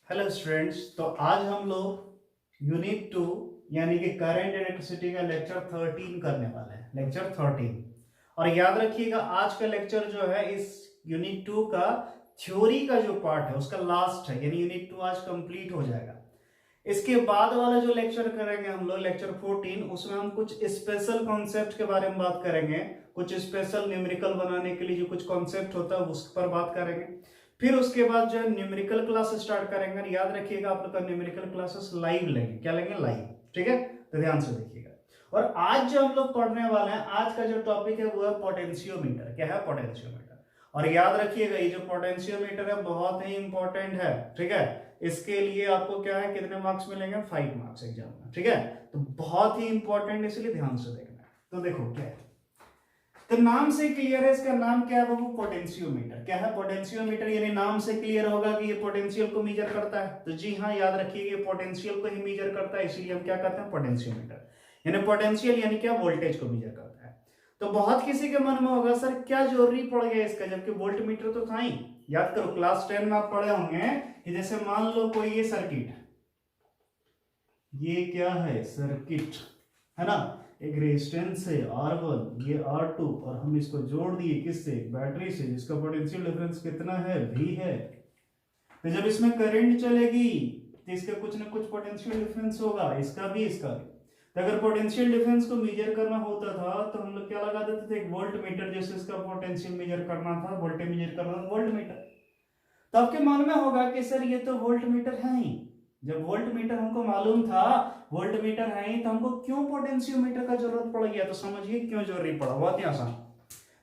Hello students, तो आज हम लोग यूनिट 2 यानी कि करंट इलेक्ट्रिसिटी का लेक्चर 13 करने वाले हैं। लेक्चर 13। और याद रखिएगा, आज का लेक्चर जो है इस यूनिट 2 का थ्योरी का जो पार्ट है उसका लास्ट है, यानी यूनिट 2 आज कंप्लीट हो जाएगा। इसके बाद वाला जो लेक्चर करेंगे हम लोग लेक्चर 14, उसमें हम कुछ स्पेशल कॉन्सेप्ट के बारे में बात करेंगे। कुछ स्पेशल न्यूमेरिकल बनाने के लिए जो कुछ कॉन्सेप्ट होता है उस पर बात करेंगे। फिर उसके बाद जो है न्यूमेरिकल क्लास स्टार्ट करेंगे। और याद रखिएगा, आप लोग का न्यूमेरिकल क्लासेस लाइव लेंगे। क्या लेंगे? लाइव। ठीक है, तो ध्यान से देखिएगा। और आज जो हम लोग पढ़ने वाले हैं, आज का जो टॉपिक है वो है पोटेंशियोमीटर। क्या है? पोटेंशियोमीटर। और याद रखिएगा, ये जो पोटेंशियोमीटर है बहुत ही इंपॉर्टेंट है। ठीक है, इसके लिए आपको क्या है, कितने मार्क्स मिलेंगे? 5 मार्क्स एग्जाम में। ठीक है, तो बहुत ही इंपॉर्टेंट, इसलिए ध्यान से देखना है। तो देखो क्या है, तो नाम से क्लियर है, इसका नाम क्या है? वो पोटेंशियोमीटर। क्या है? पोटेंशियोमीटर। यानी नाम से क्लियर होगा कि ये पोटेंशियल को मेजर करता है। तो जी हाँ, याद रखिए, ये पोटेंशियल को ही मेजर करता है, इसीलिए हम क्या कहते हैं? पोटेंशियोमीटर। यानी पोटेंशियल यानी क्या? वोल्टेज को मेजर करता है। तो बहुत किसी के मन में होगा, सर क्या जरूरी पड़ गया इसका, जबकि वोल्ट मीटर तो था ही। याद करो, क्लास 10 में आप पढ़े होंगे कि जैसे मान लो कोई ये सर्किट है, ये क्या है? सर्किट है ना। एक रेजिस्टेंस है R1, ये R2, और हम इसको जोड़ दिए किससे? बैटरी से, जिसका पोटेंशियल डिफरेंस कितना है? V है। तो जब इसमें करंट चलेगी तो इसका कुछ ना कुछ पोटेंशियल डिफरेंस होगा, इसका भी इसका भी। तो अगर पोटेंशियल डिफरेंस को मेजर करना होता था तो हम लोग क्या लगा देते थे? एक वोल्ट मीटर, जैसे इसका पोटेंशियल मेजर करना था, वोल्टेज मेजर करना था, वोल्ट मीटर। तो आपके मन में होगा कि सर ये तो वोल्ट मीटर है ही। जब वोल्ट मीटर हमको मालूम था, वोल्ट मीटर है ही, तो हमको क्यों पोटेंशियोमीटर का जरूरत पड़ गया? तो समझिए क्यों जरूरी पड़ा। बहुत ही आसान।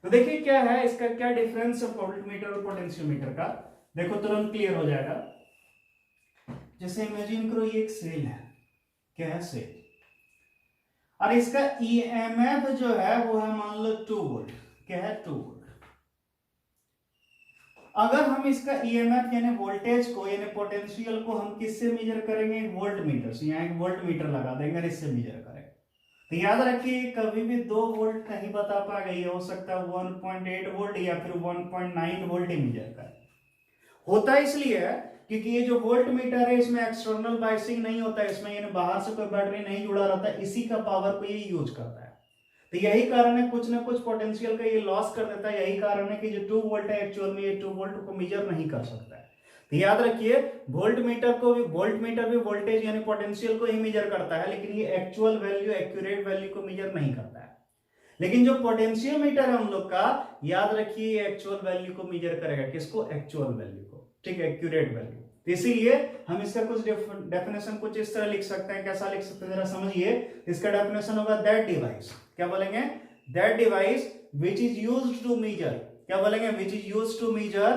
तो देखिए क्या है, इसका क्या डिफरेंस है वोल्ट मीटर और पोटेंशियोमीटर का। देखो तुरंत क्लियर हो जाएगा। जैसे इमेजिन करो ये एक सेल है। क्या है? सेल। और इसका ईएमएफ जो है वो है मान लो 2 वोल्ट। क्या है? 2 वोल्ट। अगर हम इसका ईएमएफ यानी वोल्टेज को यानी पोटेंशियल को हम किससे मेजर करेंगे? वोल्ट मीटर से। यहाँ एक वोल्ट मीटर लगा देंगे और इससे मेजर करेंगे। तो याद रखिए, कभी भी 2 वोल्ट नहीं बता पाएगा, ये हो सकता है 1.8 वोल्ट या फिर 1.9 वोल्ट ही मेजर करे। होता इसलिए है क्योंकि ये जो वोल्ट मीटर है इसमें एक्सटर्नल बायसिंग नहीं होता है, इसमें यानी बाहर से कोई बैटरी नहीं जुड़ा रहता है, इसी का पावर को ये यूज करता है। तो यही कारण है, कुछ ना कुछ पोटेंशियल का ये लॉस कर देता है। यही कारण है कि जो 2 वोल्ट है एक्चुअल में ये 2 वोल्ट को मेजर नहीं कर सकता है। तो याद रखिए, वोल्ट मीटर भी वोल्टेज यानी पोटेंशियल को ही मेजर करता है, लेकिन ये एक्चुअल वैल्यू, एक्यूरेट वैल्यू को मेजर नहीं करता है। लेकिन जो पोटेंशियोमीटर है हम लोग का, याद रखिए, एक्चुअल वैल्यू को मेजर करेगा। किसको? एक्चुअल वैल्यू को। ठीक है, एक्यूरेट वैल्यू। तो इसीलिए हम इसका कुछ डेफिनेशन कुछ इस तरह लिख सकते हैं। कैसा लिख सकते हैं जरा समझिए। इसका डेफिनेशन होगा दैट डिवाइस। क्या बोलेंगे? That device which is used to measure. क्या बोलेंगे? Which is used to measure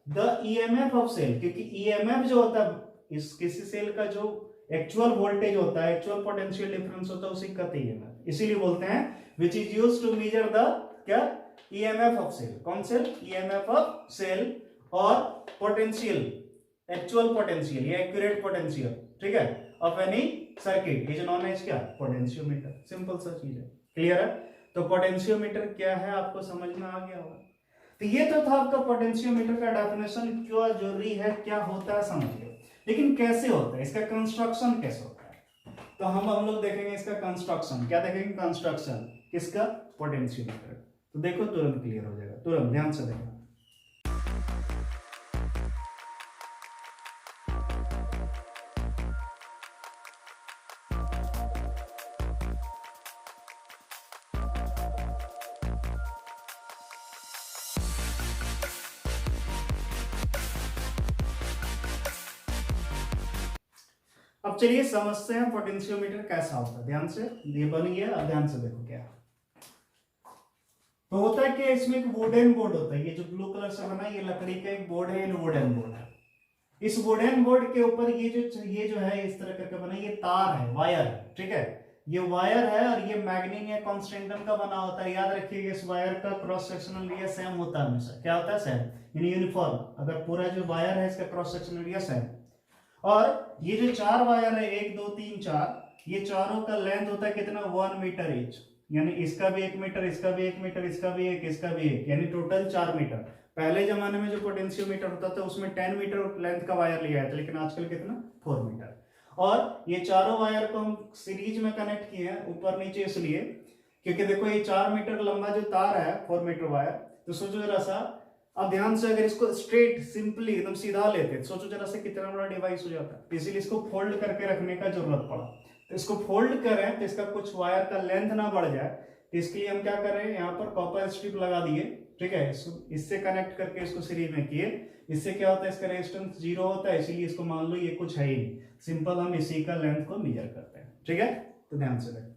the EMF of cell. क्योंकि ईएमएफ जो होता है इस किसी सेल का, जो एक्चुअल वोल्टेज होता है, एक्चुअल पोटेंशियल डिफरेंस होता है, उसी का ईएमएफ। इसीलिए बोलते हैं which is used to measure the क्या? EMF of cell। कौन सेल? EMF of cell और potential, actual potential या accurate potential, ठीक है, of any circuit is known as क्या? पोटेंशियोमीटर। सिंपल सा चीज है। क्लियर है? तो पोटेंशियोमीटर क्या है आपको समझ में आ गया होगा। तो ये तो था आपका पोटेंशियोमीटर का डेफिनेशन, क्यों जरूरी है, क्या होता है, समझ गए। लेकिन कैसे होता है, इसका कंस्ट्रक्शन कैसे होता है, तो हम लोग देखेंगे इसका कंस्ट्रक्शन। क्या देखेंगे? कंस्ट्रक्शन किसका? पोटेंशियोमीटर। तो देखो तुरंत क्लियर हो जाएगा, तुरंत ध्यान से देखो। अब चलिए समझते हैं पोटेंशियोमीटर कैसा होता है। ध्यान से, ये बन गया, ध्यान से देखो क्या तो होता है कि इसमें एक वुडन बोर्ड होता है। ये जो ब्लू कलर से बना है, ये लकड़ी का एक बोर्ड है, वुडन बोर्ड है। इस वुडन बोर्ड के ऊपर ये जो है इस तरह करके बना, ये तार है, वायर है। ठीक है, ये वायर है और ये मैग्नीन या कॉन्स्टेंटन का बना होता है। याद रखिएगा, इस वायर का क्रॉस सेक्शनल एरिया सेम होता है हमेशा। क्या होता है? सेम, यानी यूनिफॉर्म। अगर पूरा जो वायर है इसका क्रॉस सेक्शनल एरिया सेम। और ये जो 4 वायर है, 1 2 3 4, ये चारों का लेंथ होता है कितना? 1 मीटर ईच। यानी इसका भी 1 मीटर, इसका भी 1 मीटर, इसका भी 1, इसका भी 1, यानी टोटल 4 मीटर। पहले जमाने में जो पोटेंशियोमीटर होता था उसमें 10 मीटर लेंथ का वायर लिया था, लेकिन आजकल कितना 4 मीटर। और ये चारों वायर को हम सीरीज में कनेक्ट किए हैं ऊपर नीचे इसलिए क्योंकि देखो ये 4 मीटर लंबा जो तार है 4 मीटर वायर, तो सोचो जरा सा, अब ध्यान से अगर इसको स्ट्रेट सिंपली एकदम सीधा लेते तो सोचो जरा सा कितना बड़ा डिवाइस हो जाता है। इसीलिए इसको फोल्ड करके रखने का जरूरत पड़ा। तो इसको फोल्ड करें तो इसका कुछ वायर का लेंथ ना बढ़ जाए, तो इसके लिए हम क्या कर रहे हैं, यहाँ पर कॉपर स्ट्रिप लगा दिए, ठीक है, इससे कनेक्ट करके इसको सीरीज में किए। इससे क्या होता है, इसका रेजिस्टेंस 0 होता है, इसीलिए इसको मान लो ये कुछ है ही नहीं, सिंपल हम इसी का लेंथ को मेजर करते हैं, ठीक है। तो ध्यान से देखें,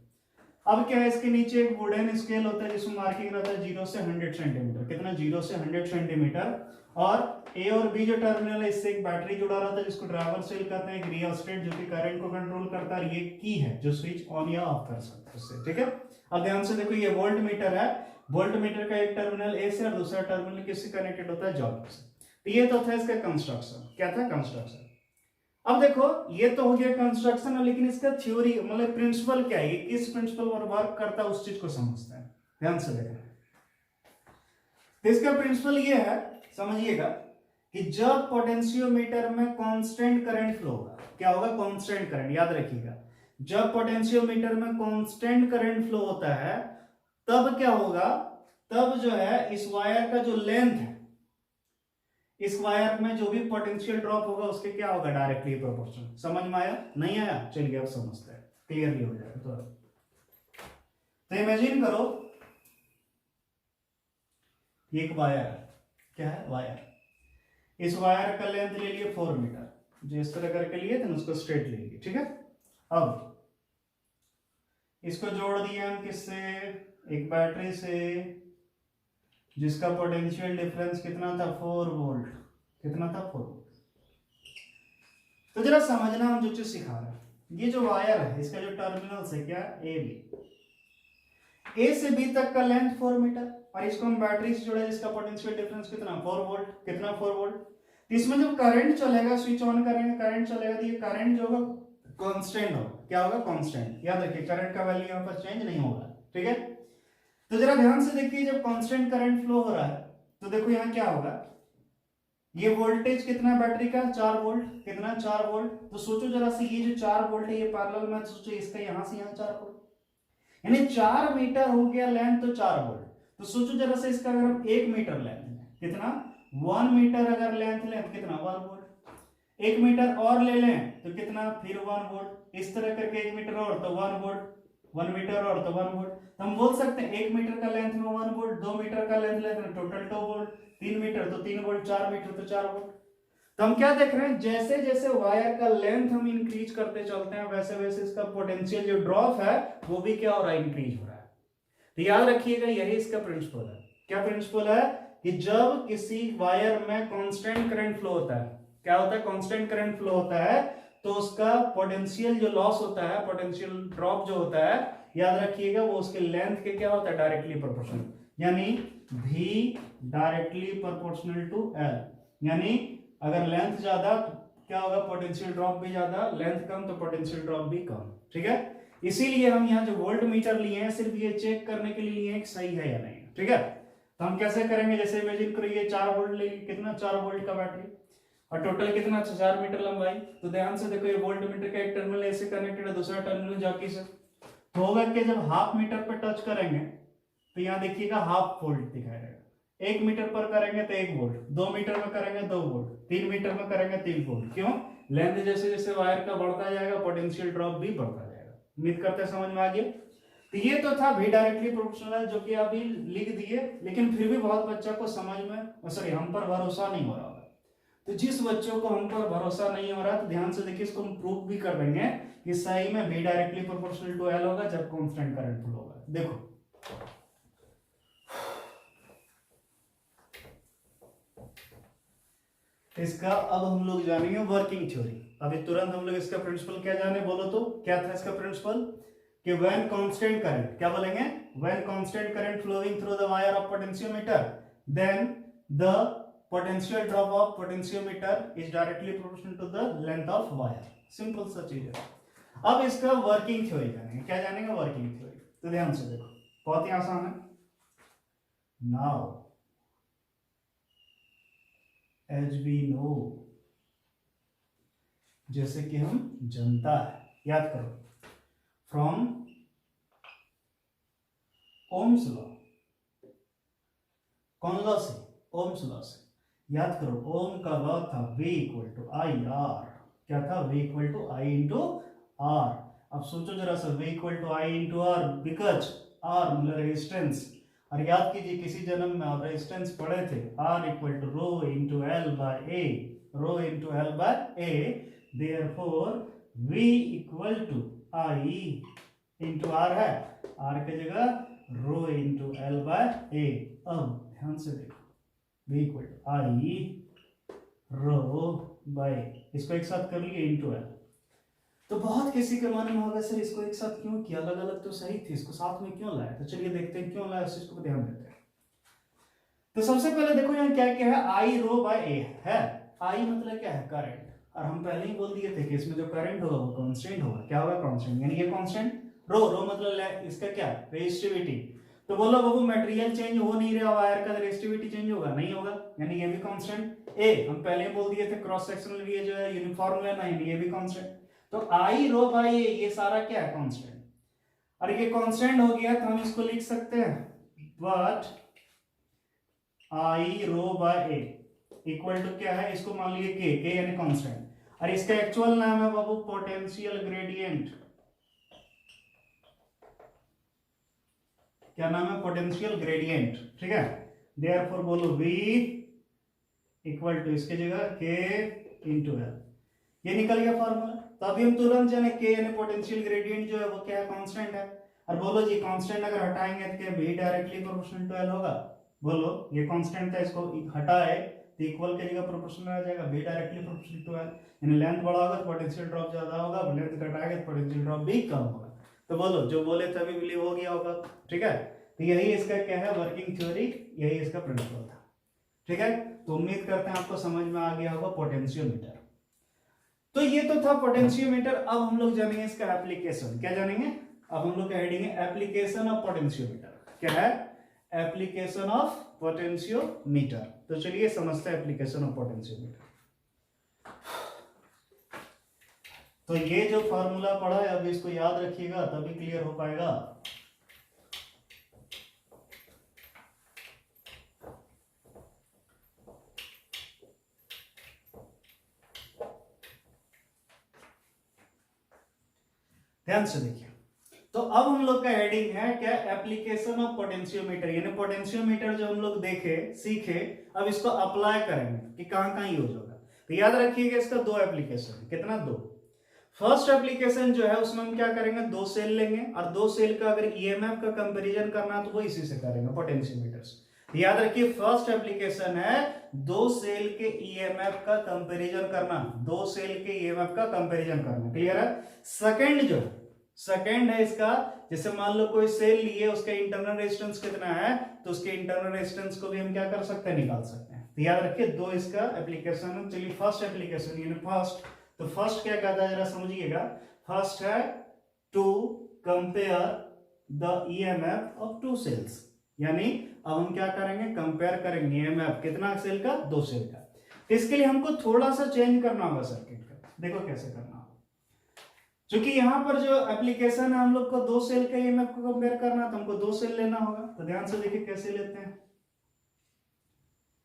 अब क्या है, इसके नीचे एक वुडन स्केल होता है जिसमें मार्किंग रहता है 0 से 100 सेंटीमीटर, कितना 0 से 100 सेंटीमीटर। और ए और बी जो टर्मिनल है इससे एक बैटरी जुड़ा रहता है जिसको ड्राइवर सेल कहते हैं, एक रियोस्टेट जो कि करंट को कंट्रोल करता है, ये की है जो स्विच ऑन या ऑफ कर सकता है उससे, ठीक है। अब ध्यान से देखो, ये वोल्ट मीटर है, वोल्ट मीटर का एक टर्मिनल ए से और दूसरा टर्मिनल किससे कनेक्टेड होता है, जॉकी से। तो ये तो था इसका कंस्ट्रक्शन, क्या था कंस्ट्रक्शन। अब देखो ये तो हो गया कंस्ट्रक्शन, लेकिन इसका थ्योरी मतलब प्रिंसिपल क्या है, किस प्रिंसिपल पर वर्क करता है उस चीज को समझते हैं, ध्यान से देखना। तो इसका प्रिंसिपल ये है, समझिएगा, कि जब पोटेंशियोमीटर में कांस्टेंट करंट फ्लो होगा, क्या होगा, कांस्टेंट करंट, याद रखिएगा, जब पोटेंशियोमीटर में कांस्टेंट करंट फ्लो होता है तब क्या होगा, तब जो है इस वायर का जो लेंथ है, इस वायर में जो भी पोटेंशियल ड्रॉप होगा उसके क्या होगा, डायरेक्टली प्रोपोर्शनल। समझ में आया, नहीं आया, चलिए अब समझते हैं, क्लियरली हो जाएगा। तो इमेजिन करो एक वायर है, क्या है, वायर, इस वायर का लेंथ ले लिए 4 मीटर, जो इस तरह करके लिए थे उसको स्ट्रेट ले लिए, ठीक है। अब इसको जोड़ दिया हम किससे, एक बैटरी से, जिसका पोटेंशियल डिफरेंस कितना था, 4 वोल्ट, कितना था, 4 वोल्ट। तो जरा समझना हम जो चीज सिखा रहे हैं, ये जो वायर है इसका जो टर्मिनल है क्या, ए बी, ए से बी तक का लेंथ 4 मीटर, और इसको हम बैटरी से जोड़े जिसका पोटेंशियल डिफरेंस कितना, 4 वोल्ट, कितना 4 वोल्ट। इसमें जब करंट चलेगा, स्विच ऑन करेंगे, करंट चलेगा, तो ये करंट जो होगा कांस्टेंट होगा, क्या होगा, कांस्टेंट। याद रखिए करंट का वैल्यू यहाँ पर चेंज नहीं होगा, ठीक है। तो जरा ध्यान से देखिए, जब कांस्टेंट करंट फ्लो हो रहा है तो देखो यहाँ क्या होगा, ये वोल्टेज कितना बैटरी का, 4 वोल्ट, कितना 4 वोल्ट। तो सोचो जरा से, ये जो 4 वोल्ट है ये पैरेलल में, सोचो इसका यहां से यहां 4 वोल्ट, यानी 4 मीटर हो गया लेंथ, तो 4 वोल्ट। तो सोचो जरा से, इसका अगर हम 1 मीटर लेंथ कितना, 1 मीटर अगर लेंथ लें तो कितना, 1 वोल्ट। 1 मीटर और ले लें तो कितना, फिर 1 वोल्ट, इस तरह करके 1 मीटर और तो 1 वोल्ट, 1 मीटर और तो 1 वोल्ट। तो हम बोल सकते हैं 1 मीटर का लेंथ में 1 वोल्ट, 2 मीटर का लेंथ लेते हैं टोटल 2 वोल्ट, 3 मीटर तो 3 वोल्ट, 4 मीटर तो 4 वोल्ट। तो हम क्या देख रहे हैं, जैसे जैसे वायर का लेंथ हम इंक्रीज करते चलते हैं वैसे वैसे इसका पोटेंशियल जो ड्रॉप है वो भी क्या हो रहा है, इंक्रीज हो रहा है। तो याद रखिएगा यही इसका प्रिंसिपल है। क्या प्रिंसिपल है, कि जब किसी वायर में कांस्टेंट करंट फ्लो होता है, क्या होता है, कांस्टेंट करंट फ्लो होता है, तो उसका पोटेंशियल जो लॉस होता है, पोटेंशियल ड्रॉप जो होता है, याद रखिएगा वो उसके लेंथ के क्या होता है, डायरेक्टली प्रोपोर्शनल, यानी V directly proportional to L। यानी अगर लेंथ ज्यादा तो क्या होगा, पोटेंशियल ड्रॉप भी ज्यादा, लेंथ कम तो पोटेंशियल ड्रॉप भी कम, ठीक है। इसीलिए हम यहाँ जो वोल्ट मीटर लिए हैं सिर्फ ये चेक करने के लिए लिए हैं कि सही है या नहीं, ठीक है। तो हम कैसे करेंगे, जैसे इमेजिन करो ये 4 वोल्ट ले, कितना 4 वोल्ट का बैटरी, और टोटल कितना 4 मीटर लंबाई। तो ध्यान से देखो, ये वोल्ट मीटर का एक टर्मिनल ऐसे कनेक्टेड है, दूसरा टर्मिनल जॉकी से। तो होगा कि जब हाफ मीटर पर टच करेंगे तो यहाँ देखिएगा हाफ वोल्ट दिखाई देगा, 1 मीटर पर करेंगे तो 1 वोल्ट, 2 मीटर में करेंगे 2 वोल्ट, 3 मीटर में करेंगे 3 वोल्ट। क्यों, लेंथ जैसे जैसे वायर का बढ़ता जाएगा पोटेंशियल ड्रॉप भी बढ़ता जाएगा। उम्मीद करते हैं समझ में आ गया। तो ये तो था भी डायरेक्टली प्रोपोर्शनल, जो कि अभी लिख दिए, लेकिन फिर भी बहुत बच्चा को समझ में, सॉरी हम पर भरोसा नहीं हो रहा होगा। तो जिस बच्चों को हम पर भरोसा नहीं हो रहा तो ध्यान से देखिए, इसको हम प्रूफ भी कर देंगे कि सही में भी डायरेक्टली प्रोपोर्शनल टू L होगा जब कांस्टेंट करंट फ्लो होगा। देखो इसका अब हम लोग जानेंगे वर्किंग थ्योरी। अभी तुरंत हम लोग इसका प्रिंसिपल क्या जाने, बोलो तो क्या था इसका प्रिंसिपल, कि व्हेन कांस्टेंट करंट, क्या बोलेंगे, when constant current flowing through the wire of potentiometer then the potential drop of potentiometer is directly proportional to the length of wire. Simple सा चीज है। अब इसका वर्किंग थ्योरी जानेंगे, क्या जानेंगे, वर्किंग थ्योरी। तो ध्यान से देखो, बहुत ही आसान है। नाउ एज वी नो, जैसे कि हम जनता है, याद करो, फ्रॉम ओम्स लॉ, कौन लॉ से? ओम्स लॉ से। याद करो, ओम का लॉ था V equal to I R. क्या था? V equal to I into R. अब सोचो जरा सा, V equal to I into R, because R मतलब रेजिस्टेंस। और याद कीजिए किसी जन्म में आप रेजिस्टेंस पढ़े थे, R equal to rho into L by A, rho into L by A, therefore V equal to I into R है, आर की जगह rho into L by A. अब ध्यान से देखो, V equal to I rho by, इसको एक साथ कर लिए इंटू एल। तो बहुत किसी के मन में होगा सर इसको एक साथ क्यों किया, अलग अलग तो सही थी, इसको साथ में क्यों लाया? तो चलिए देखते हैं क्यों लाया, उस चीज को ध्यान देते हैं। तो सबसे पहले देखो यहाँ क्या क्या है, आई रो बाय ए है। आई मतलब क्या है? करंट। और हम पहले ही बोल दिए थे कि इसमें जो करंट होगा वो कांस्टेंट होगा। क्या होगा? कांस्टेंट, यानी ये कांस्टेंट। रो मतलब इसका क्या? रेजिस्टिविटी। तो बोलो बाबू मटेरियल चेंज हो नहीं रहा, वायर का रेजिस्टिविटी चेंज होगा? नहीं होगा, यानी ये भी कांस्टेंट। ए हम पहले ही बोल दिए थे क्रॉस सेक्शनल एरिया जो है यूनिफॉर्म लेना है, ये भी कांस्टेंट। तो आई रो बाय ए ये सारा क्या है? कांस्टेंट। और ये कांस्टेंट हो गया तो हम इसको लिख सकते हैं but I rho by A equal to क्या है? इसको मान लीजिए के यानी कांस्टेंट। और इसका एक्चुअल नाम है बाबू पोटेंशियल ग्रेडियंट। क्या नाम है? Potential gradient. ठीक है, देयरफॉर बोलो V इक्वल टू इसके जगह K इंटू एल। ये निकल गया फॉर्मूला। तो अभी हम तुरंत जाने K यानी पोटेंशियल ग्रेडियंट जो है वो क्या है? कांस्टेंट है। और बोलो जी कांस्टेंट अगर हटाएंगे तो क्या V directly proportional to L होगा? बोलो, ये कांस्टेंट था, इसको हटाए तो इक्वल की जगह प्रोपोर्शनल आ जाएगा, V directly proportional to L. यानी लेंथ बड़ा होगा तो पोटेंशियल ड्रॉप ज्यादा होगा, लेंथ घटाएंगे तो पोटेंशियल ड्रॉप भी कम होगा। तो बोलो जो बोले थे अभी बिलीव हो गया होगा। ठीक है, तो यही इसका क्या है? वर्किंग थ्योरी, यही इसका प्रिंसिपल था। ठीक है, तो उम्मीद करते हैं आपको समझ में आ गया होगा पोटेंशियोमीटर। तो ये तो था पोटेंशियोमीटर। अब हम लोग जानेंगे इसका एप्लीकेशन। क्या जानेंगे? अब हम लोग का हेडिंग है एप्लीकेशन ऑफ पोटेंशियोमीटर। क्या है? Application of potentiometer. तो चलिए समझते हैं एप्लीकेशन ऑफ पोटेंशियोमीटर। तो ये जो फॉर्मूला पढ़ा है अभी इसको याद रखिएगा, तभी क्लियर हो पाएगा। ध्यान से देखिए, तो अब हम लोग का हेडिंग है क्या? Application of potentiometer. यानी पोटेंशियोमीटर जो हम लोग देखे सीखे, अब इसको अप्लाई करेंगे कि कहां कहां यूज होगा। तो याद रखिएगा इसका दो एप्लीकेशन। कितना? दो। फर्स्ट एप्लीकेशन जो है उसमें हम क्या करेंगे? दो सेल लेंगे और दो सेल का अगर ईएमएफ का कंपैरिजन करना तो वो इसी से करेंगे, पोटेंशियोमीटर से। याद रखिए फर्स्ट एप्लीकेशन है दो सेल के ईएमएफ का कंपैरिजन करना, दो सेल के ईएमएफ का कंपैरिजन करना। क्लियर है? सेकंड है इसका, जैसे मान लो कोई सेल लिए, उसका इंटरनल रेजिस्टेंस कितना है, तो उसके इंटरनल रेजिस्टेंस को भी हम क्या कर सकते हैं? निकाल सकते हैं। तो याद रखिए दो इसका एप्लीकेशन है। चलिए फर्स्ट एप्लीकेशन यानी फर्स्ट, तो फर्स्ट क्या कहता है जरा समझिएगा। फर्स्ट है to compare the EMF of two cells. यानी अब हम क्या करेंगे? कंपेयर करेंगे ईएमएफ कितना सेल का? दो सेल का। तो इसके लिए हमको थोड़ा सा चेंज करना होगा सर्किट का। देखो कैसे करना होगा। क्योंकि यहां पर जो एप्लीकेशन है हम लोग को दो सेल के ईएमएफ को कंपेयर करना है, तो हमको दो सेल लेना होगा। तो ध्यान से देखिए कैसे लेते हैं।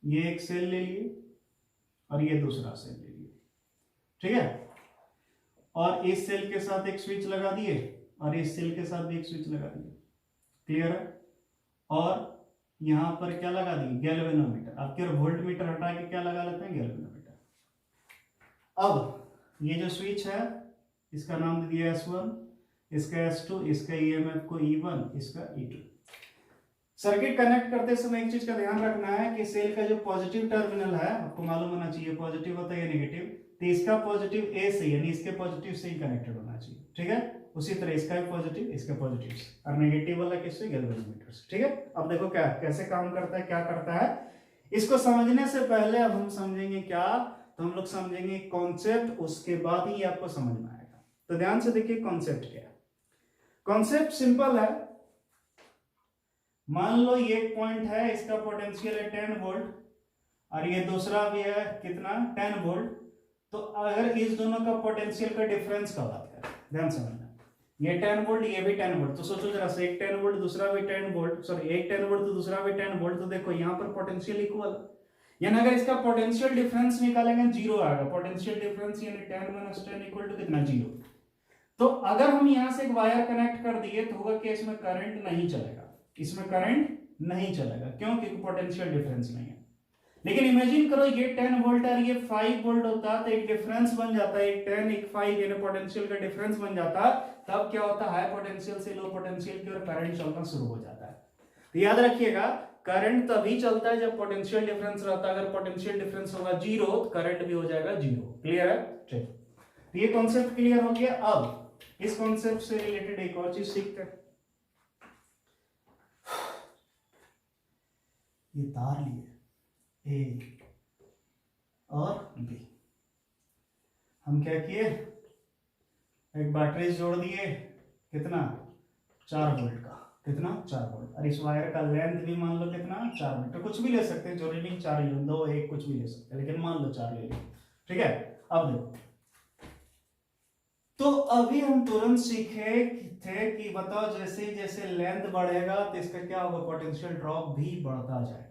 ये एक सेल ले लिए और ये दूसरा सेल ले लिए। ठीक है, और इस सेल के साथ एक स्विच लगा दिए और इस सेल के साथ भी एक स्विच लगा दिए। क्लियर है? और यहां पर क्या लगा दिए? गैल्वेनोमीटर। अब क्या वोल्ट मीटर हटा के क्या लगा लेते हैं? गैल्वेनोमीटर। अब ये जो स्विच है इसका नाम दे दिया S1, इसका S2, इसका ईएमएफ को E1, इसका E2। सर्किट कनेक्ट करते समय एक चीज का ध्यान रखना है कि सेल का जो पॉजिटिव टर्मिनल है, आपको मालूम होना चाहिए पॉजिटिव होता है या नेगेटिव, तो इसका पॉजिटिव ए से यानी इसके पॉजिटिव से ही कनेक्टेड होना चाहिए। ठीक है, उसी तरह इसका भी पॉजिटिव, इसका पॉजिटिव से, और नेगेटिव वाला किससे? गैल्वेनोमीटर से। ठीक है, अब देखो क्या कैसे काम करता है, क्या करता है। इसको समझने से पहले अब हम समझेंगे क्या, तो हम लोग समझेंगे कॉन्सेप्ट, उसके बाद ही आपको समझ में आएगा। तो ध्यान से देखिए कॉन्सेप्ट क्या है। कॉन्सेप्ट सिंपल है। मान लो ये एक पॉइंट है, इसका पोटेंशियल है 10 वोल्ट और ये दूसरा भी है कितना 10 वोल्ट। तो अगर इस दोनों का पोटेंशियल का डिफरेंस का बात करें, ध्यान समझना, ये 10 वोल्ट ये भी 10 वोल्ट, तो सोचो जरा से, एक 10 वोल्ट दूसरा भी 10 वोल्ट, सॉरी एक 10 वोल्ट तो दूसरा भी 10 वोल्ट, तो देखो यहाँ पर पोटेंशियल इक्वल, यानी अगर इसका पोटेंशियल डिफरेंस निकालेंगे जीरो आएगा। पोटेंशियल डिफरेंस यानी 10 - 10 इक्वल टू कितना, जीरो। तो अगर हम यहां से एक वायर कनेक्ट कर दिए तो होगा कि इसमें करंट नहीं चलेगा, इसमें करंट नहीं चलेगा, क्यों? क्योंकि पोटेंशियल डिफरेंस नहीं है। लेकिन इमेजिन करो ये 10 वोल्ट और ये 5 वोल्ट होता तो एक डिफरेंस बन जाता है, एक 10 एक 5 यानी पोटेंशियल का डिफरेंस बन जाता, तब क्या होता है, हाई पोटेंशियल से लो पोटेंशियल की ओर करंट चलना शुरू हो जाता है। तो याद रखिएगा, करंट तभी चलता है जब पोटेंशियल डिफरेंस रहता है। अगर पोटेंशियल डिफरेंस होगा जीरो तो करंट भी हो जाएगा जीरो। क्लियर है? चलिए, तो ये कॉन्सेप्ट क्लियर हो गया। अब इस कॉन्सेप्ट से रिलेटेड एक और चीज सीखते हैं। ये तार लिए ए और बी, हम क्या किए, एक बैटरी जोड़ दिए, कितना 4 वोल्ट का, कितना 4 वोल्ट, और इस वायर का लेंथ भी मान लो कितना 4 मीटर, कुछ भी ले सकते हैं, जरूरी नहीं 4 ही, 2 1 कुछ भी ले सकते हैं, लेकिन मान लो 4 ले लो। ठीक है, अब देखो, तो अभी हम तुरंत सीखे थे कि बताओ जैसे जैसे लेंथ बढ़ेगा तो इसका क्या होगा, पोटेंशियल ड्रॉप भी बढ़ता जाएगा।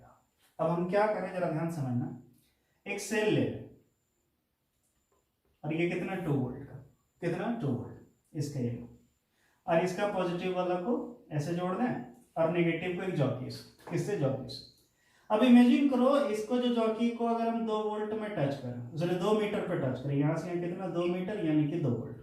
अब हम क्या करें, जरा ध्यान समझना, एक सेल ले लें और ये कितना 2 वोल्ट का, कितना 2 वोल्ट, इसका ये, और इसका पॉजिटिव वाला को ऐसे जोड़ दें और नेगेटिव को एक जॉकी से, किससे, जॉकी से। अब इमेजिन करो इसको, जो जॉकी को अगर हम 2 वोल्ट में टच करें, चलिए 2 मीटर पे टच करें, यहां से यहाँ कितना 2 मीटर यानी कि 2 वोल्ट।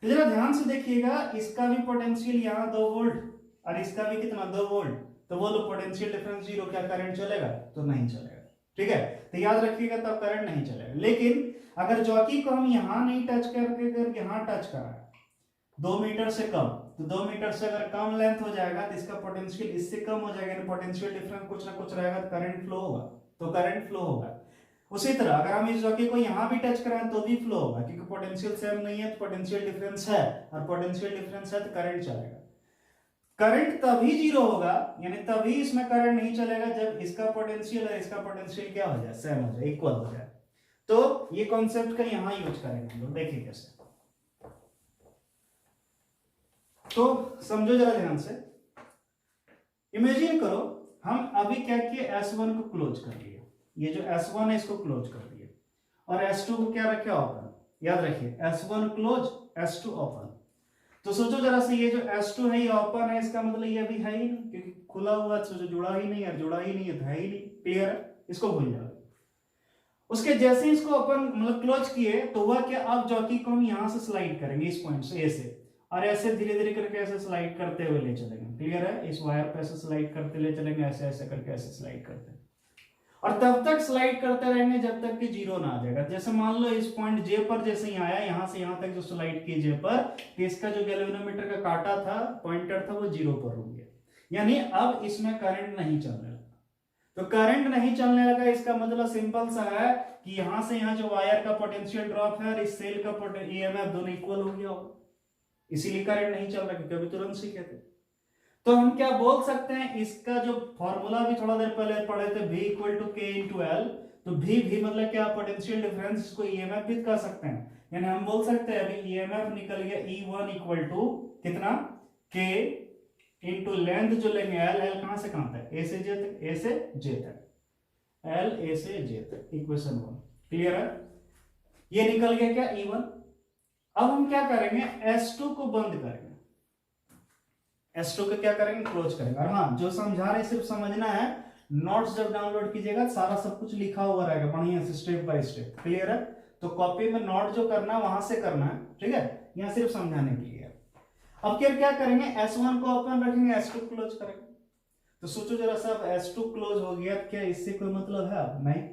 तो जरा ध्यान से देखिएगा, इसका भी पोटेंशियल यहाँ 2 वोल्ट और इसका भी कितना 2 वोल्ट, तो वो लो पोटेंशियल डिफरेंस जीरो, क्या करंट चलेगा? तो नहीं चलेगा। ठीक है, तो याद रखिएगा तब करंट नहीं चलेगा। लेकिन अगर जॉकी को हम यहाँ नहीं टच करके अगर यहाँ टच करा 2 मीटर से कम, तो 2 मीटर से अगर कम लेंथ हो जाएगा तो इसका पोटेंशियल इससे कम हो जाएगा, पोटेंशियल डिफरेंस कुछ ना कुछ रहेगा, तो करंट फ्लो होगा, तो करंट फ्लो होगा। उसी तरह अगर हम इस जॉकी को यहाँ भी टच कराएं तो भी फ्लो होगा, क्योंकि पोटेंशियल सेम नहीं है, तो पोटेंशियल डिफरेंस है, और पोटेंशियल डिफरेंस है तो करंट चलेगा। करंट तभी जीरो होगा, यानी तभी इसमें करंट नहीं चलेगा जब इसका पोटेंशियल और इसका पोटेंशियल क्या हो जाए, सेम हो जाए, इक्वल हो जाए। तो ये कॉन्सेप्ट का यहां यूज करेंगे हम लोग, देखिए कैसे। तो समझो जरा ध्यान से, इमेजिन करो हम अभी क्या किए, S1 को क्लोज कर लिए, ये जो S1 है इसको क्लोज कर दिए, और S2 को क्या रखे, ओपन। याद रखिए S1 क्लोज, S2 ओपन। तो सोचो जरा से, ये जो S2 है ये ओपन है, इसका मतलब ये अभी है ही नहीं, क्योंकि खुला हुआ है, सोचो जुड़ा ही नहीं है, जुड़ा ही नहीं है तो है ही नहीं। क्लियर है? इसको भूल जाओ। उसके जैसे इसको ओपन मतलब क्लोज किए तो हुआ क्या, अब जॉकी को हम यहां से स्लाइड करेंगे, इस पॉइंट से, ए से, और ऐसे धीरे धीरे करके ऐसे स्लाइड करते हुए ले चलेंगे। क्लियर है? इस वायर पे ऐसे स्लाइड करते ले चलेंगे, ऐसे ऐसे करके ऐसे स्लाइड करते, और तब तक स्लाइड करते रहेंगे जब तक कि जीरो ना आ जाएगा। जैसे मान लो इस पॉइंट जे पर जैसे ही आया, यहां से यहां तक जो स्लाइड की जे पर, तो इसका जो गैल्वेनोमीटर का कांटा था, पॉइंटर था, वो जीरो पर रुक गया, यानी अब इसमें करंट नहीं चलने लगा। तो करंट नहीं चलने लगा, इसका मतलब सिंपल सा है कि यहां से यहां जो वायर का पोटेंशियल ड्रॉप है और इस सेल का ईएमएफ दोनों इक्वल हो गया होगा, इसीलिए करंट नहीं चल रहा, क्योंकि अभी तुरंत सीखे थे। तो हम क्या बोल सकते हैं, इसका जो फॉर्मूला भी थोड़ा देर पहले पढ़े थे, V equal to K into L, तो भी मतलब क्या, पोटेंशियल डिफरेंस, इसको ईएमएफ भी कह सकते हैं, यानी हम बोल सकते हैं अभी ईएमएफ निकल गया E1 इक्वल टू कितना, K इंटू लेंथ जो लेंगे एल, एल कहां से कहां तक, ए से जे तक, ए से जे तक, एल ए से जे तक, इक्वेशन 1। क्लियर है? ये निकल गया क्या, E1। अब हम क्या करेंगे, S2 को बंद करेंगे, S2 को क्या करेंगे, क्लोज करेंगे। और हाँ, जो समझा रहे सिर्फ समझना है, नोट्स जब डाउनलोड कीजिएगा सारा सब कुछ लिखा हुआ रहेगा बढ़िया से, स्टेप बाय स्टेप। क्लियर है? तो कॉपी में नोट जो करना है वहां से करना है, ठीक है, यहाँ सिर्फ समझाने के लिए। अब क्या करेंगे, S1 को ओपन रखेंगे, S2 क्लोज करेंगे। तो सोचो जरा सा, S2 क्लोज हो गया, क्या इससे कोई मतलब है? नहीं।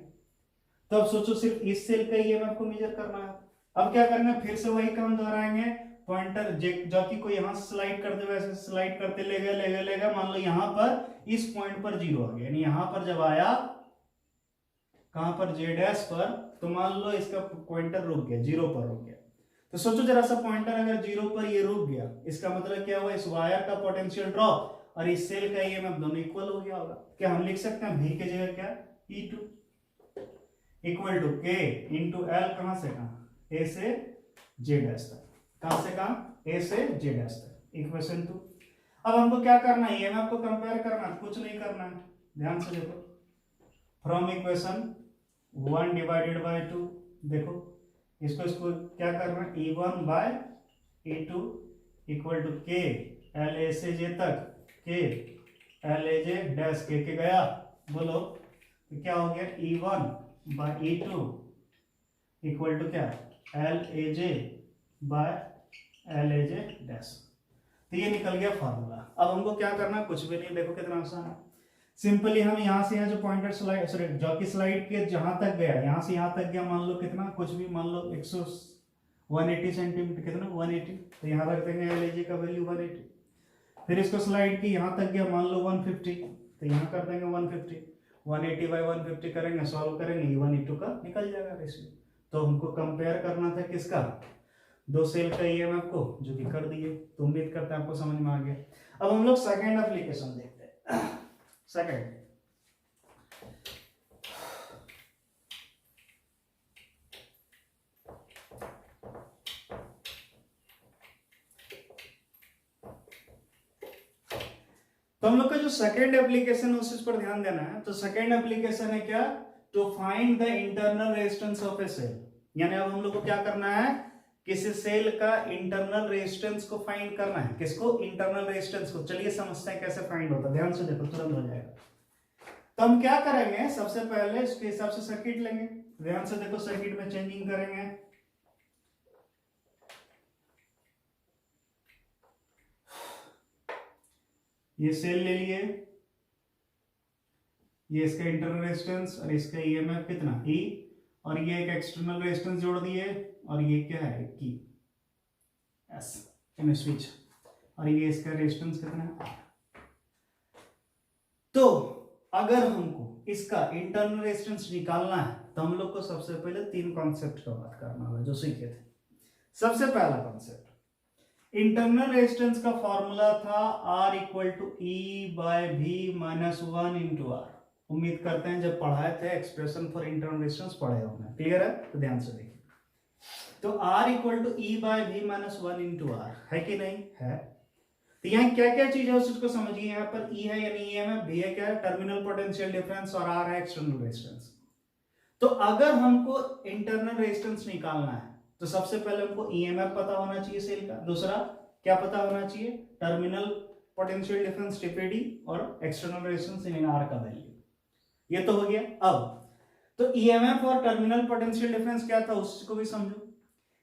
तो अब सोचो सिर्फ इस सेल का ईएमएफ को मेजर करना है। अब क्या करना है, फिर से वही काम दोहराएंगे, पॉइंटर जॉकी को यहां से स्लाइड कर दे, वैसे स्लाइड करते ले गए, मान लो यहां पर इस पॉइंट पर जीरो आ गया, यानी यहां पर जब आया कहां पर, जे डैश पर, तो मान लो इसका पॉइंटर रुक गया, जीरो पर रुक गया। तो सोचो जरा सा, पॉइंटर अगर जीरो पर ये रुक गया, इसका मतलब क्या हुआ, इस वायर का पोटेंशियल ड्रॉप और इस सेल का ईएमएफ दोनों इक्वल हो गया होगा। क्या हम लिख सकते हैं V की जगह क्या, E2। इक्वल टू के इंटू एल, कहां से कहां, ए से जे डैश तक, कहां से कहां, ए से जे डैश तक, इक्वेशन 2। अब हमको क्या करना है, ईएमएफ को कंपेयर करना है, कुछ नहीं करना है, ध्यान से देखो, फ्रॉम इक्वेशन 1 डिवाइडेड बाय 2, देखो इसको क्या करना है, E1 by E2 equal to K L A से जे तक, के एल ए जे डैश के गया, बोलो तो क्या हो गया, E1 by E2 equal to क्या, L A J by L A J dash. तो ये निकल गया फार्मूला। अब हमको क्या करना, कुछ भी नहीं, देखो कितना आसान है, सिंपली हम यहाँ से यहाँ जो pointer slide, sorry jockey slide के जहां तक गया, यहाँ से यहाँ तक गया, मान लो कितना, कुछ भी मान लो 180 सेंटीमीटर, कितना 180, तो यहाँ रख देंगे एल ए जे का वैल्यू 180। फिर इसको स्लाइड की यहाँ तक गया, मान लो 150, तो यहाँ कर देंगे 150, 180 बाई 150 करेंगे, सॉल्व करेंगे, E1 E2 का निकल जाएगा रेशियो। तो हमको कंपेयर करना था किसका, दो सेल का ईएमएफ को, जो कि कर दिए। तो उम्मीद करते हैं आपको समझ में आ गया। अब हम लोग सेकेंड एप्लीकेशन देखते हैं। सेकेंड, तो हम लोग का जो सेकेंड एप्लीकेशन है उस पर ध्यान देना है। तो सेकेंड एप्लीकेशन है क्या, to find the internal resistance of a cell. यानी अब हम लोग को क्या करना है, किसी सेल का इंटरनल रेजिस्टेंस को फाइंड करना है। किसको, इंटरनल रेजिस्टेंस को। चलिए समझते हैं कैसे फाइंड होता है, ध्यान से देखो, तुरंत हो जाएगा। तो हम क्या करेंगे, सबसे पहले इसके हिसाब से सर्किट लेंगे, ध्यान से देखो, सर्किट में चेंजिंग करेंगे। ये सेल ले लिए, ये इसका इंटरनल रेजिस्टेंस और इसका ईएमएफ कितना ई, और ये एक एक्सटर्नल रेजिस्टेंस जोड़ दिए, और ये क्या है की एस इन स्विच, और ये इसका रेजिस्टेंस कितना है। तो अगर हमको इसका इंटरनल रेजिस्टेंस निकालना है तो हम लोग को सबसे पहले तीन कॉन्सेप्ट का बात करना होगा जो सीखे थे। सबसे पहला कॉन्सेप्ट, इंटरनल रेजिस्टेंस का फॉर्मूला था R equal to E by V minus 1 into R. उम्मीद करते हैं जब पढ़ाए थे एक्सप्रेशन फॉर इंटरनल रेजिस्टेंस पढ़े होंगे, क्लियर है, तो ध्यान से देखिए। तो R equal to E by V minus 1 into R है कि नहीं है। तो यहाँ क्या क्या चीज है उसको समझिए। यहाँ पर E है यानी ईएमएफ, भी है क्या है टर्मिनल पोटेंशियल डिफरेंस, और R है एक्सटर्नल रेजिस्टेंस। तो अगर हमको इंटरनल रेजिस्टेंस निकालना है तो सबसे पहले हमको ईएमएफ पता होना चाहिए सेल का, दूसरा क्या पता होना चाहिए, टर्मिनल पोटेंशियल डिफरेंस टीपीडी, और एक्सटर्नल रेजिस्टेंस इन आर का वैल्यू। ये तो हो गया। अब तो ईएमएफ और टर्मिनल पोटेंशियल डिफरेंस क्या था उसको भी समझो।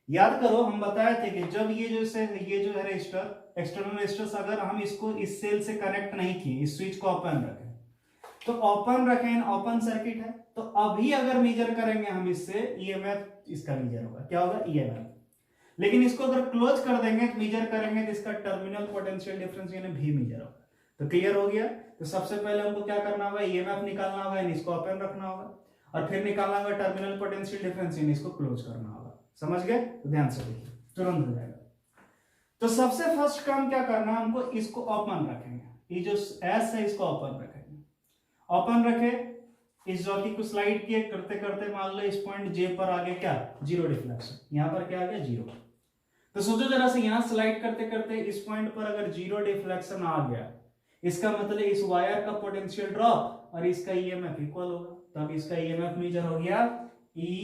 याद करो हम बताए थे कि जब ये जो है रजिस्टर, एक्सटर्नल रजिस्टर्स, अगर हम इसको इस सेल से कनेक्ट नहीं किए, इस स्विच को ओपन रखें, तो ओपन रखें, ओपन सर्किट है, तो अभी अगर मेजर करेंगे हम इससे ईएमएफ, इसका मेजर होगा, क्या होगा, ईएमएफ। लेकिन इसको अगर क्लोज कर देंगे तो मेजर करेंगे तो इसका टर्मिनल पोटेंशियल डिफरेंस यानी भी मेजर होगा। तो क्लियर हो गया। तो सबसे पहले हमको क्या करना होगा, ईएमएफ निकालना होगा, यानी इसको ओपन रखना होगा, और फिर निकालना होगा टर्मिनल पोटेंशियल डिफरेंस, यानी इसको क्लोज करना होगा। समझ गए, तो ध्यान से देखिए, तुरंत हो जाएगा। तो सबसे फर्स्ट काम क्या करना है, हमको इसको ओपन रखेंगे, ये जो एस है इसको ओपन रखेंगे। ओपन रखे, इस जॉकी को स्लाइड किए, करते करते मान लो इस पॉइंट जे पर आ गया क्या, जीरो डिफ्लेक्शन। यहां पर क्या आ गया, जीरो। तो सोचो जरा से, यहां स्लाइड करते करते इस पॉइंट पर अगर जीरो डिफ्लेक्शन आ गया, इसका मतलब इस वायर का पोटेंशियल ड्रॉप और इसका ईएमएफ इक्वल होगा। तब इसका ईएमएफ मेजर हो गया E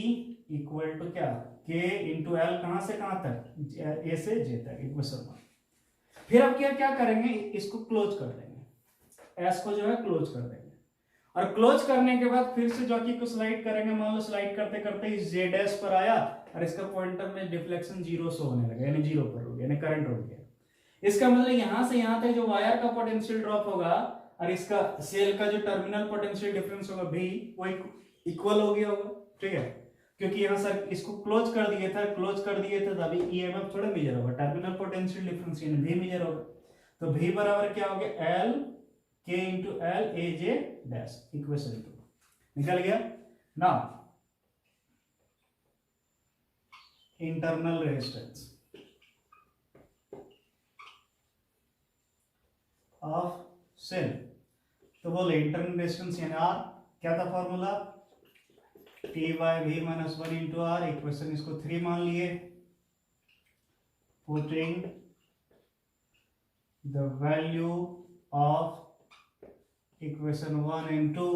इक्वल टू क्या, K इंटू एल, कहां से कहां तक, ए से जे तक, इक्वेशन 1। फिर अब क्या करेंगे, इसको क्लोज कर देंगे, एस को जो है क्लोज कर देंगे, और क्लोज करने के बाद फिर से जॉकी को स्लाइड करेंगे। मान लो स्लाइड करते करते इस जे डैश पर आया और इसका पॉइंटर में डिफ्लेक्शन जीरो शो होने लगा, यानी जीरो पर हो गया, यानी करंट हो गया। इसका मतलब यहां से यहां तक जो वायर का पोटेंशियल ड्रॉप होगा और इसका सेल का जो टर्मिनल पोटेंशियल डिफरेंस होगा भी, वो इक्वल हो गया होगा। ठीक है, क्योंकि यहां से इसको क्लोज कर दिए थे तभी ईएमएफ थोड़ा मेजर होगा, टर्मिनल पोटेंशियल डिफरेंस यानी भी मेजर होगा। तो भी बराबर क्या हो गया, एल के into L A J dash, equation 2 निकल गया। Now internal resistance of cell, तो बोले इंटरनल रेजिस्टेंस यानी आर, क्या था फॉर्मूला, E by V minus 1 into R, equation इसको 3 मान लिए, putting the value of equation 1 and 2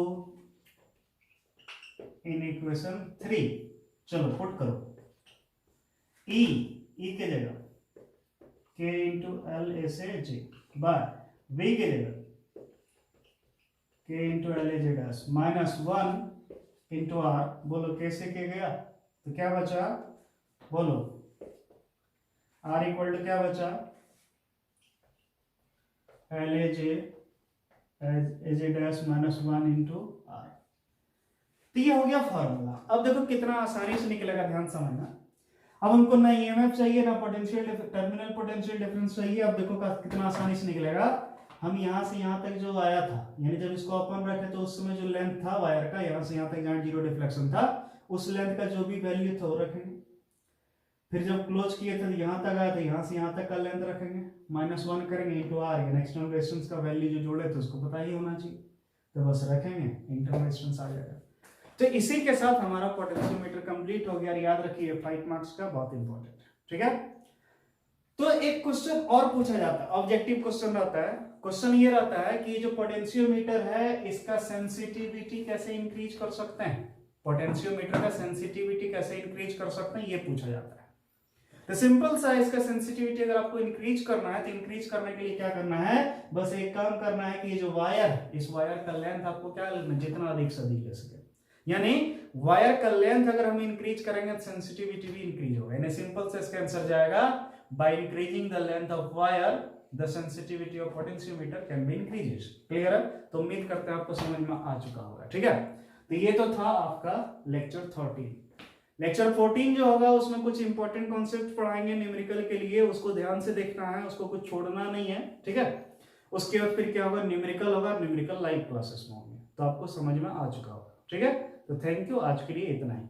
in equation 3। चलो पुट करो, ई की जगह के इंटू एल ए से जे बाय वी की जगह K into L A J dash minus 1 into R. बोलो कैसे के गया, तो क्या बचा, बोलो आर इक्वल टू क्या बचा, L A J dash minus 1 into R. तो ये हो गया फॉर्मूला। अब देखो कितना आसानी से निकलेगा, ध्यान समझना। अब हमको ना ईएमएफ चाहिए ना पोटेंशियल टर्मिनल पोटेंशियल डिफरेंस चाहिए। अब देखो कितना आसानी से निकलेगा। हम यहाँ से यहाँ तक जो आया था, यानी जब इसको अपन रखे तो उस समय जो लेंथ था वायर का, यहाँ से यहाँ तक जहाँ जीरो डिफ्लेक्शन था, उस लेंथ का जो भी वैल्यू था वो रखेंगे। फिर जब क्लोज किए थे यहाँ तक आया, तो यहाँ से यहाँ तक का लेंथ रखेंगे, -1 करेंगे इंटू आर, एक्सटर्नल रेजिस्टेंस का वैल्यू जो जोड़े थे उसको पता ही होना चाहिए, तो बस रखेंगे, इंटरनल रेजिस्टेंस आ जाएगा। तो इसी के साथ हमारा पोटेंशियोमीटर कंप्लीट हो गया। याद रखिए 5 मार्क्स का, बहुत इंपॉर्टेंट, ठीक है। तो एक क्वेश्चन और पूछा जाता है, ऑब्जेक्टिव क्वेश्चन रहता है। क्वेश्चन ये रहता है कि जो पोटेंशियोमीटर है इसका सेंसिटिविटी कैसे इंक्रीज कर सकते हैं, पोटेंशियोमीटर का सेंसिटिविटी कैसे इंक्रीज कर सकते हैं, ये पूछा जाता है। तो सिंपल सा इसका सेंसिटिविटी अगर आपको इंक्रीज करना है, तो इंक्रीज करने के लिए क्या करना है, बस एक काम करना है कि ये जो वायर, इस वायर का लेंथ आपको क्या लेना, जितना अधिक से अधिक ले सके। यानी वायर का लेंथ अगर हम इंक्रीज करेंगे तो सेंसिटिविटी भी इंक्रीज होगा। यानी सिंपल से इसका आंसर जाएगा, by increasing the length of wire the sensitivity of potentiometer can be increases. Clear है? तो उम्मीद करते हैं आपको समझ में आ चुका होगा, ठीक है। तो ये तो था आपका लेक्चर 13। लेक्चर 14 जो होगा उसमें कुछ इंपॉर्टेंट कॉन्सेप्ट पढ़ाएंगे न्यूमेरिकल के लिए, उसको ध्यान से देखना है, उसको कुछ छोड़ना नहीं है, ठीक है। उसके बाद फिर क्या होगा, न्यूमेरिकल होगा, न्यूमेरिकल लाइव क्लासेस में होंगे, तो आपको समझ में आ चुका होगा, ठीक है। तो थैंक यू, आज के लिए इतना ही।